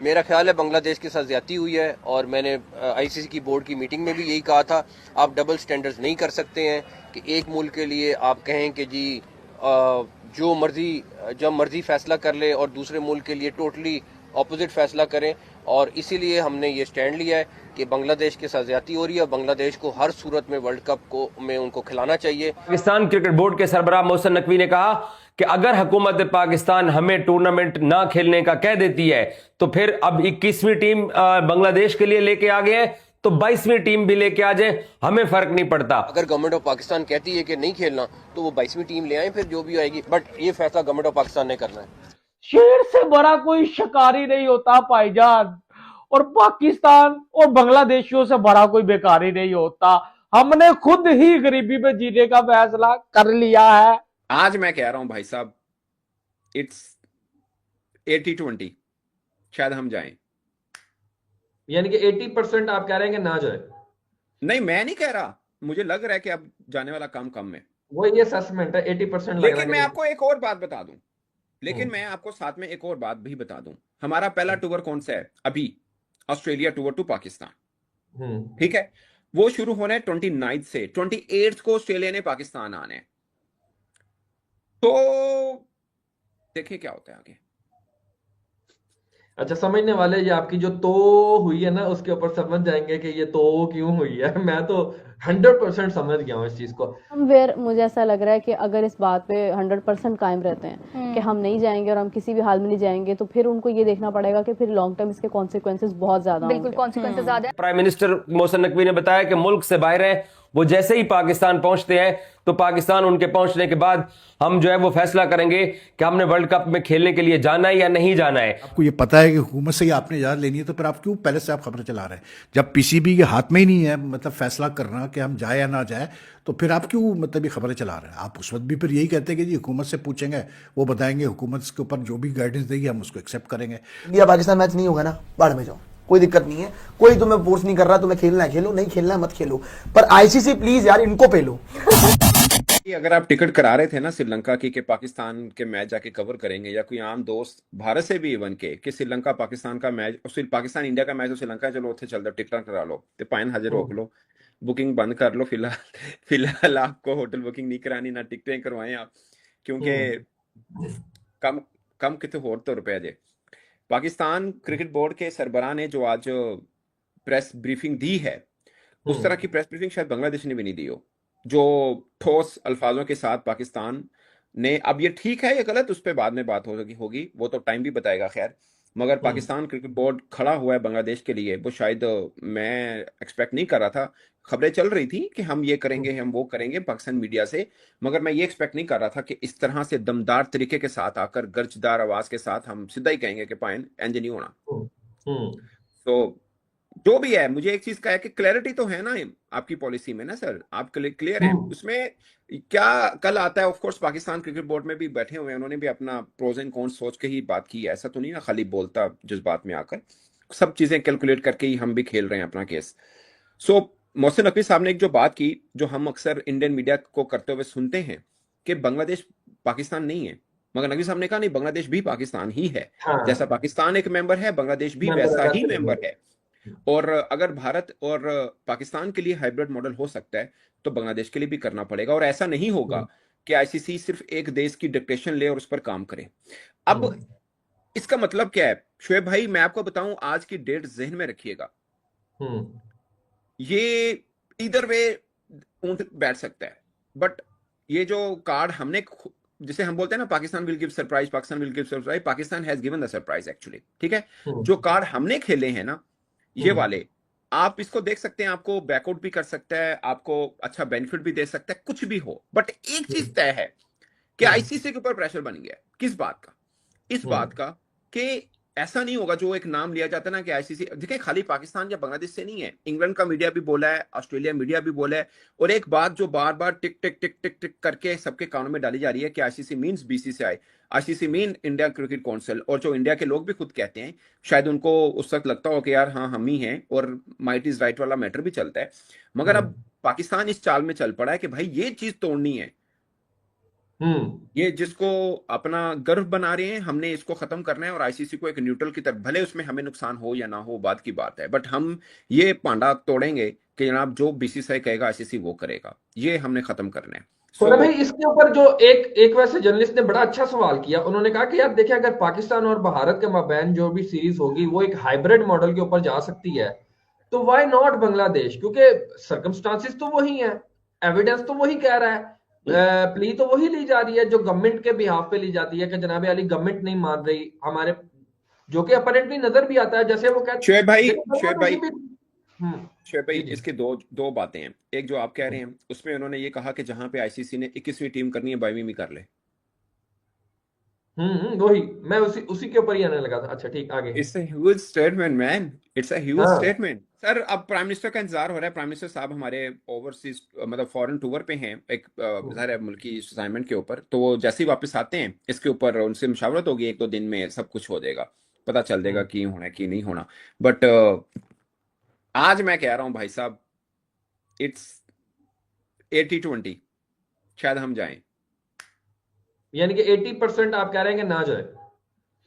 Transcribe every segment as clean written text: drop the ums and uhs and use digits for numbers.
मेरा ख्याल है बांग्लादेश के साथ ज्यादती हुई है और मैंने आईसीसी की बोर्ड की मीटिंग में भी यही कहा था। आप डबल स्टैंडर्ड्स नहीं कर सकते हैं कि एक मुल्क के लिए आप कहें कि जी जो मर्जी जब मर्जी फैसला कर ले और दूसरे मुल्क के लिए टोटली ऑपोजिट फैसला करें। और इसीलिए हमने ये स्टैंड लिया है कि बांग्लादेश के साथ ज्यादती हो रही है। बांग्लादेश को हर सूरत में वर्ल्ड कप को में उनको खिलाना चाहिए। पाकिस्तान क्रिकेट बोर्ड के सरबराह मोहसिन नकवी ने कहा कि अगर हुकूमत पाकिस्तान हमें टूर्नामेंट ना खेलने का कह देती है तो फिर अब 21वीं टीम बांग्लादेश के लिए लेके आ गए हैं, तो 22वीं टीम भी लेके आ जाए, हमें फर्क नहीं पड़ता। अगर गवर्नमेंट ऑफ पाकिस्तान कहती है कि नहीं खेलना तो वो 22वीं टीम ले आए, फिर जो भी आएगी। बट ये फैसला गवर्नमेंट ऑफ पाकिस्तान ने करना है। शेर से बड़ा कोई शिकारी नहीं होता भाईजान, और पाकिस्तान और बांग्लादेशियों से बड़ा कोई बेकारी नहीं होता। हमने खुद ही गरीबी में जीने का फैसला कर लिया है। आज मैं कह रहा हूं भाई साहब, इट्स 80-20, शायद हम जाएं। यानी कि 80% आप कह रहे हैं कि ना जाए? नहीं, मैं नहीं कह रहा, मुझे लग रहा है कि अब जाने वाला काम कम है। वो ये असेसमेंट है, 80% लग रहा है। लेकिन मैं आपको एक और बात बता दूं, लेकिन मैं आपको साथ में एक और बात भी बता दूं। हमारा पहला टूर कौन सा है अभी? ऑस्ट्रेलिया टूर टू पाकिस्तान, ठीक है। वो शुरू होना है 29 से 28 को ऑस्ट्रेलिया ने पाकिस्तान आना है। तो देखिए क्या होता है आगे। अच्छा, समझने वाले ये आपकी जो तो हुई है ना उसके ऊपर समझ जाएंगे कि ये तो क्यों हुई है। मैं तो 100% समझ गया हूँ इस चीज को। हम फिर मुझे ऐसा लग रहा है कि अगर इस बात पे 100% कायम रहते हैं कि हम नहीं जाएंगे और हम किसी भी हाल में नहीं जाएंगे, तो फिर उनको ये देखना पड़ेगा कि फिर लॉन्ग टर्म इसके कॉन्सिक्वेंसेस बहुत ज्यादा बिल्कुल कॉन्सिक्वेंसेस ज्यादा है। प्राइम मिनिस्टर मोहसिन नकवी ने बताया कि मुल्क से बाहर हैं, वो जैसे ही पाकिस्तान पहुंचते हैं तो पाकिस्तान उनके पहुंचने के बाद हम जो है वो फैसला करेंगे कि हमने वर्ल्ड कप में खेलने के लिए जाना है या नहीं जाना है। आपको ये पता है कि हुकूमत से ही आपने इजाज़त लेनी है, तो फिर आप क्यों पहले से आप खबरें चला रहे हैं? जब पीसीबी के हाथ में ही नहीं है मतलब फैसला करना कि हम जाए या ना जाए, तो फिर आप क्यों मतलब ये खबरें चला रहे हैं? आप उस वक्त भी फिर यही कहते हैं कि जी हुकूमत से पूछेंगे, वो बताएंगे, हुकूमत के ऊपर जो भी गाइडेंस देगी हम उसको एक्सेप्ट करेंगे। इंडिया पाकिस्तान मैच नहीं होगा ना, बाढ़ में जाओ, कोई दिक्कत नहीं है। कोई तुम्हें फोर्स नहीं कर रहा, तुम्हें खेलना है खेलो, नहीं खेलना है मत खेलो। पर आईसीसी प्लीज यार इनको पे लो। अगर आप टिकट करा रहे थे ना श्रीलंका की कि पाकिस्तान के मैच जाके कवर करेंगे, या कोई आम दोस्त भारत से भी इवन के कि श्रीलंका पाकिस्तान का मैच और फिर पाकिस्तान इंडिया का मैच और श्रीलंका चलो उत्थे चलता, टिकट करा लो ते पाइन हाजिर रोक लो, बुकिंग बंद कर लो। फिलहाल आपको होटल बुकिंग नहीं करानी, ना टिकटें करवाएं आप, क्योंकि कम कम कितने होर तो रुपए जे। पाकिस्तान क्रिकेट बोर्ड के सरबराह ने जो आज प्रेस ब्रीफिंग दी है, उस तरह की प्रेस ब्रीफिंग शायद बांग्लादेश ने भी नहीं दी हो, जो ठोस अल्फाजों के साथ पाकिस्तान ने। अब ये ठीक है, ये गलत, उस पर बाद में बात होगी, वो तो टाइम भी बताएगा। खैर, मगर पाकिस्तान क्रिकेट बोर्ड खड़ा हुआ है बांग्लादेश के लिए, वो शायद मैं एक्सपेक्ट नहीं कर रहा था। खबरें चल रही थी कि हम ये करेंगे, हम वो करेंगे पाकिस्तान मीडिया से, मगर मैं ये एक्सपेक्ट नहीं कर रहा था कि इस तरह से दमदार तरीके के साथ आकर गर्जदार आवाज के साथ हम सीधा ही कहेंगे कि पाइन एंज नहीं होना। तो जो भी है, मुझे एक चीज का है कि क्लैरिटी तो है ना आपकी पॉलिसी में ना सर, आप क्लियर हैं उसमें। क्या कल आता है? Of course Pakistan cricket board में भी बैठे हुए हैं, उन्होंने भी अपना प्रोज एंड कॉन्स सोच के ही बात की है। ऐसा तो नहीं ना खाली बोलता जज्बात में आकर, सब चीजें कैलकुलेट करके ही हम भी खेल रहे हैं अपना केस। सो मोहसिन नकवी साहब ने एक जो बात की, जो हम अक्सर इंडियन मीडिया को करते हुए सुनते हैं कि बांग्लादेश पाकिस्तान नहीं है, मगर नकवी साहब ने कहा नहीं, बांग्लादेश भी पाकिस्तान ही है। जैसा पाकिस्तान एक मेंबर है, बांग्लादेश भी वैसा ही मेंबर है। और अगर भारत और पाकिस्तान के लिए हाइब्रिड मॉडल हो सकता है तो बांग्लादेश के लिए भी करना पड़ेगा। और ऐसा नहीं होगा कि आईसीसी सिर्फ एक देश की डिक्टेशन ले और उस पर काम करे। अब इसका मतलब क्या है शोएब भाई? मैं आपको बताऊं, आज की डेट जहन में रखिएगा, ये इधर वे ऊंट बैठ सकता है, बट ये जो कार्ड हमने, जिसे हम बोलते हैं ना Pakistan will give surprise, Pakistan will give surprise, Pakistan has given the surprise actually, ठीक है। जो कार्ड हमने खेले हैं ना ये वाले, आप इसको देख सकते हैं, आपको बैकआउट भी कर सकता है, आपको अच्छा बेनिफिट भी दे सकता है, कुछ भी हो। बट एक चीज तय है कि आईसीसी के ऊपर प्रेशर बन गया। किस बात का? इस बात का कि ऐसा नहीं होगा जो एक नाम लिया जाता है ना कि आईसीसी, देखिए खाली पाकिस्तान या बांग्लादेश से नहीं है, इंग्लैंड का मीडिया भी बोला है, ऑस्ट्रेलिया मीडिया भी बोला है। और एक बात जो बार बार टिक टिक टिक टिक टिक करके सबके कानों में डाली जा रही है कि ICC means BCCI, ICC mean India cricket council. और जो इंडिया के लोग भी खुद कहते हैं, शायद उनको उस वक्त लगता हो कि यार हाँ हम ही हैं, और माइट इज राइट वाला मैटर भी चलता है। मगर अब पाकिस्तान इस चाल में चल पड़ा है कि भाई ये चीज तोड़नी है ये जिसको अपना गर्व बना रहे हैं, हमने इसको खत्म करना है और आईसीसी को एक न्यूट्रल की तरफ, भले उसमें हमें नुकसान हो या ना हो बात की बात है, बट हम ये पांडा तोड़ेंगे कि जनाब जो बीसीसीआई कहेगा आईसीसी वो करेगा, ये हमने खत्म करना है। तो भाई इसके ऊपर जो एक वैसे जर्नलिस्ट ने बड़ा अच्छा सवाल किया, उन्होंने कहा कि यार देखिए अगर पाकिस्तान और भारत के माबैन जो भी सीरीज होगी वो एक हाइब्रिड मॉडल के ऊपर जा सकती है, तो व्हाई नॉट बांग्लादेश, क्योंकि सर्कमस्टांसिस तो वही है, एविडेंस तो वही कह रहा है, प्ली तो वही ली जा रही है जो गवर्नमेंट के बिहाफ पे ली जाती है कि जनाब अली गवर्नमेंट नहीं मान रही हमारे, जो कि अपरेंटली नजर भी आता है, जैसे वो कहते शोएब भाई, जी। इसके दो बातें हैं। एक जो आप कह रहे हैं उसमें उन्होंने ये कहा कि जहां पे आईसीसी ने 21वीं टीम करनी है 22वीं में कर ले। वही मैं उसी के ऊपर ही आने लगा था। अच्छा ठीक, आगे। It's a huge statement man, it's a huge statement. Sir अब प्राइम मिनिस्टर का इंतजार हो रहा है, प्राइम मिनिस्टर साहब हमारे ओवरसीज मतलब फॉरेन टूर पे हैं एक ज़ाहिर मुल्की असाइनमेंट के ऊपर, तो वो जैसे ही वापस आते हैं इसके ऊपर उनसे मुशावरत होगी, 1-2 दिन में सब कुछ हो जाएगा, पता चल जाएगा कि होना है कि नहीं होना। बट आज मैं कह रहा हूं भाई साहब, इट्स 80-20 शायद हम जाएं। यानी कि 80% आप कह रहे हैं कि ना जाए?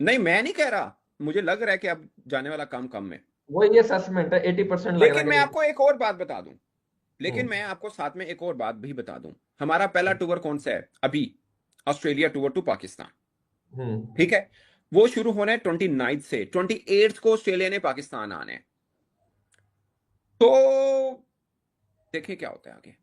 नहीं मैं नहीं कह रहा, मुझे लग रहा है कि अब जाने वाला काम कम है, वो ये असेसमेंट है, 80% लग रहा है। लेकिन मैं आपको एक और बात बता दूं, लेकिन मैं आपको साथ में एक और बात भी बता दूं, हमारा पहला टूर कौन सा है अभी? ऑस्ट्रेलिया टूर टू पाकिस्तान, ठीक है, वो शुरू होना है 29 से 28 को ऑस्ट्रेलिया ने पाकिस्तान आने हैं, तो देखिए क्या होता है आगे।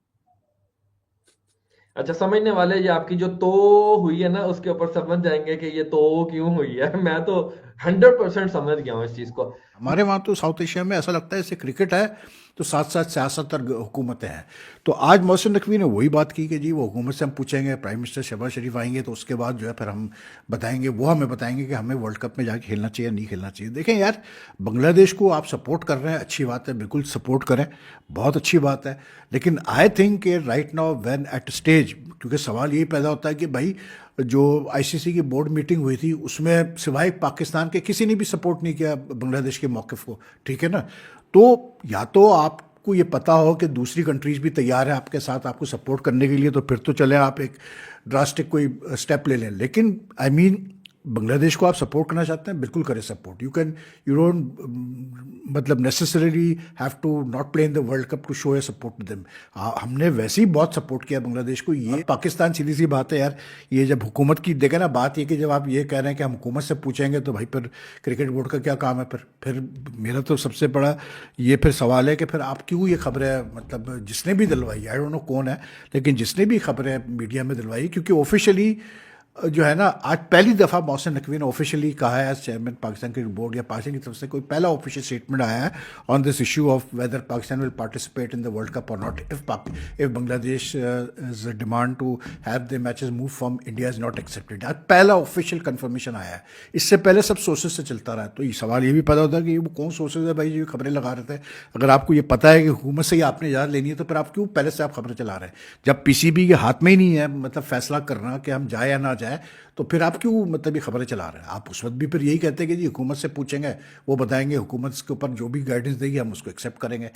अच्छा, समझने वाले ये आपकी जो तो हुई है ना उसके ऊपर समझ जाएंगे कि ये तो क्यों हुई है। मैं तो 100% समझ गया हूँ इस चीज को। हमारे वहाँ तो साउथ एशिया में ऐसा लगता है जैसे क्रिकेट है तो साथ साथ सियासत और हुकूमतें हैं। तो आज मोहसिन नकवी ने वही बात की कि जी वो हुकूमत से हम पूछेंगे, प्राइम मिनिस्टर शहबाज शरीफ आएंगे तो उसके बाद जो है फिर हम बताएंगे, वो हमें बताएंगे कि हमें वर्ल्ड कप में जाके खेलना चाहिए या नहीं खेलना चाहिए। देखें यार, बांग्लादेश को आप सपोर्ट कर रहे हैं, अच्छी बात है, बिल्कुल सपोर्ट करें, बहुत अच्छी बात है, लेकिन I think right now when at stage, क्योंकि सवाल यही पैदा होता है कि भाई जो आईसीसी की बोर्ड मीटिंग हुई थी उसमें सिवाय पाकिस्तान के किसी ने भी सपोर्ट नहीं किया बांग्लादेश के मौक़िफ़ को, ठीक है ना। तो या तो आपको ये पता हो कि दूसरी कंट्रीज़ भी तैयार है आपके साथ आपको सपोर्ट करने के लिए, तो फिर तो चले आप एक ड्रास्टिक कोई स्टेप ले लें, लेकिन आई मीन बांग्लादेश को आप सपोर्ट करना चाहते हैं, बिल्कुल करें सपोर्ट, यू डोंट मतलब necessarily have to not play in the world cup to show a support to them. हमने वैसे ही बहुत सपोर्ट किया बांग्लादेश को। ये पाकिस्तान सीधी सी बात है यार, ये जब हुकूमत की देखे ना, बात ये कि जब आप ये कह रहे हैं कि हम हुकूमत से पूछेंगे तो भाई फिर क्रिकेट बोर्ड का क्या काम है? फिर मेरा तो सबसे बड़ा ये फिर सवाल है कि फिर आप क्यों ये खबरें, मतलब जिसने भी दिलवाई, आई डोंट नो कौन है, लेकिन जिसने भी खबरें मीडिया में दिलवाई, क्योंकि ऑफिशियली जो है ना, आज पहली दफ़ा मोहसिन नकवी ने ऑफिशियली कहा है as chairman Pakistan cricket board, या पाकिस्तान की तरफ से कोई पहला ऑफिशियल स्टेटमेंट आया है on this issue of whether Pakistan will participate in the world cup और not if Bangladesh is demand to have the matches move from India is not accepted. आज पहला ऑफिशियल कन्फर्मेशन आया है, इससे पहले सब सोर्सेज से चलता रहा। तो ये सवाल ये भी पैदा होता है कि वो कौन सोर्सेज है भाई जो खबरें लगा रहे थे? अगर आपको ये पता है कि हुकूमत से ही आपने इजाज़त लेनी है तो फिर आप क्यों पहले से आप खबरें चला रहे हैं? जब पीसीबी के हाथ में ही नहीं है मतलब फैसला करना कि हम जाए या ना जाए, तो फिर आप क्यों मतलब ये खबरें चला रहे हैं? आप उस वक्त भी फिर यही कहते हैं कि जी हुकूमत से पूछेंगे, वो बताएंगे, हुकूमत के ऊपर जो भी गाइडेंस देगी हम उसको एक्सेप्ट करेंगे।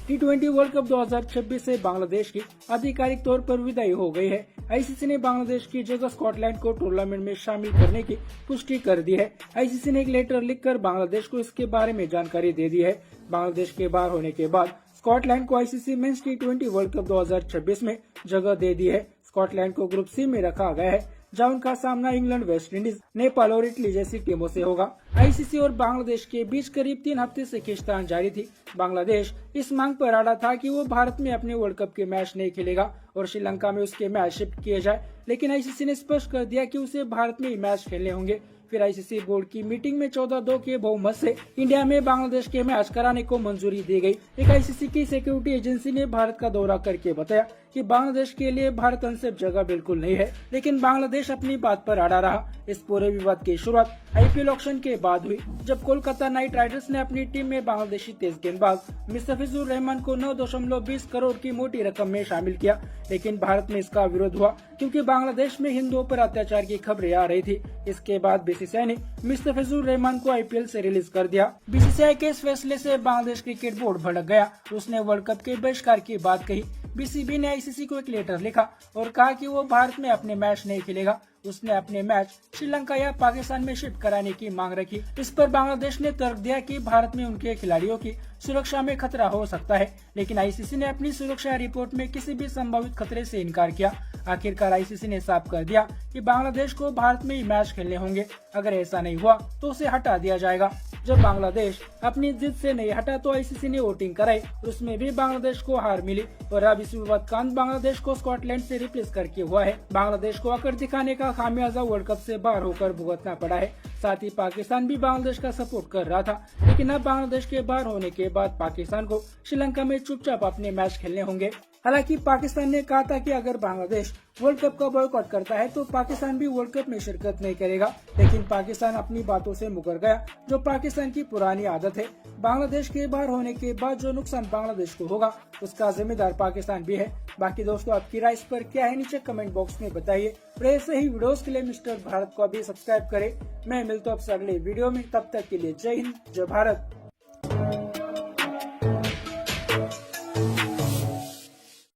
T20 वर्ल्ड कप 2026 से बांग्लादेश की आधिकारिक तौर पर विदाई हो गई है। आईसीसी ने बांग्लादेश की जगह स्कॉटलैंड को टूर्नामेंट में शामिल करने की पुष्टि कर दी है। आईसीसी ने एक लेटर लिखकर बांग्लादेश को इसके बारे में जानकारी दे दी है। बांग्लादेश के बाहर होने के बाद स्कॉटलैंड को ICC men's T20 world cup 2026 में जगह दे दी है। स्कॉटलैंड को ग्रुप सी में रखा गया है, जहां उनका सामना इंग्लैंड, वेस्ट इंडीज, नेपाल और इटली जैसी टीमों से होगा। आईसीसी और बांग्लादेश के बीच करीब 3 हफ्ते से खींचतान जारी थी। बांग्लादेश इस मांग पर अड़ा था कि वो भारत में अपने वर्ल्ड कप के मैच नहीं खेलेगा और श्रीलंका में उसके मैच शिफ्ट किए जाए, लेकिन आईसीसी ने स्पष्ट कर दिया कि उसे भारत में ही मैच खेलने होंगे। फिर आईसीसी बोर्ड की मीटिंग में 14-2 के बहुमत से इंडिया में बांग्लादेश के मैच कराने को मंजूरी दी गई। एक आईसीसी की सिक्योरिटी एजेंसी ने भारत का दौरा करके बताया कि बांग्लादेश के लिए भारत अनसेफ जगह बिल्कुल नहीं है, लेकिन बांग्लादेश अपनी बात पर अड़ा रहा। इस पूरे विवाद की शुरुआत आईपीएल ऑक्शन के बाद हुई, जब कोलकाता नाइट राइडर्स ने अपनी टीम में बांग्लादेशी तेज गेंदबाज मुस्तफिजुर रहमान को 9.20 करोड़ की मोटी रकम में शामिल किया, लेकिन भारत में इसका विरोध हुआ क्योंकि बांग्लादेश में हिंदुओं पर अत्याचार की खबरें आ रही थी। इसके बाद बीसीसीआई ने मुस्तफिजुर रहमान को आईपीएल से रिलीज कर दिया। बीसीसीआई के इस फैसले से बांग्लादेश क्रिकेट बोर्ड भड़क गया। उसने वर्ल्ड कप के बहिष्कार की बात कही। बीसीबी ने आईसीसी को एक लेटर लिखा और कहा कि वो भारत में अपने मैच नहीं खेलेगा। उसने अपने मैच श्रीलंका या पाकिस्तान में शिफ्ट कराने की मांग रखी। इस पर बांग्लादेश ने तर्क दिया कि भारत में उनके खिलाड़ियों की सुरक्षा में खतरा हो सकता है, लेकिन आईसीसी ने अपनी सुरक्षा रिपोर्ट में किसी भी संभावित खतरे से इनकार किया। आखिरकार आईसीसी ने साफ कर दिया कि बांग्लादेश को भारत में ही मैच खेलने होंगे। अगर ऐसा नहीं हुआ तो उसे हटा दिया जाएगा। जब बांग्लादेश अपनी जिद से नहीं हटा तो आईसीसी ने वोटिंग कराई और उसमें भी बांग्लादेश को हार मिली और अब इस विवाद का अंत बांग्लादेश को स्कॉटलैंड से रिप्लेस करके हुआ है। बांग्लादेश को अकड़ दिखाने का खामियाजा वर्ल्ड कप से बाहर होकर भुगतना पड़ा है। साथ ही पाकिस्तान भी बांग्लादेश का सपोर्ट कर रहा था, लेकिन अब बांग्लादेश के बाहर होने के बाद पाकिस्तान को श्रीलंका में चुपचाप अपने मैच खेलने होंगे। हालांकि पाकिस्तान ने कहा था कि अगर बांग्लादेश वर्ल्ड कप का बॉयकॉट करता है तो पाकिस्तान भी वर्ल्ड कप में शिरकत नहीं करेगा, लेकिन पाकिस्तान अपनी बातों से मुकर गया, जो पाकिस्तान की पुरानी आदत है। बांग्लादेश के बाहर होने के बाद जो नुकसान बांग्लादेश को होगा उसका जिम्मेदार पाकिस्तान भी है। बाकी दोस्तों, आपकी राय इस पर क्या है, नीचे कमेंट बॉक्स में बताइए और ऐसे ही वीडियोस के लिए मिस्टर भारत को भी सब्सक्राइब करें। मैं मिलता हूं आपसे अगले वीडियो में, तब तक के लिए जय हिंद, जय भारत।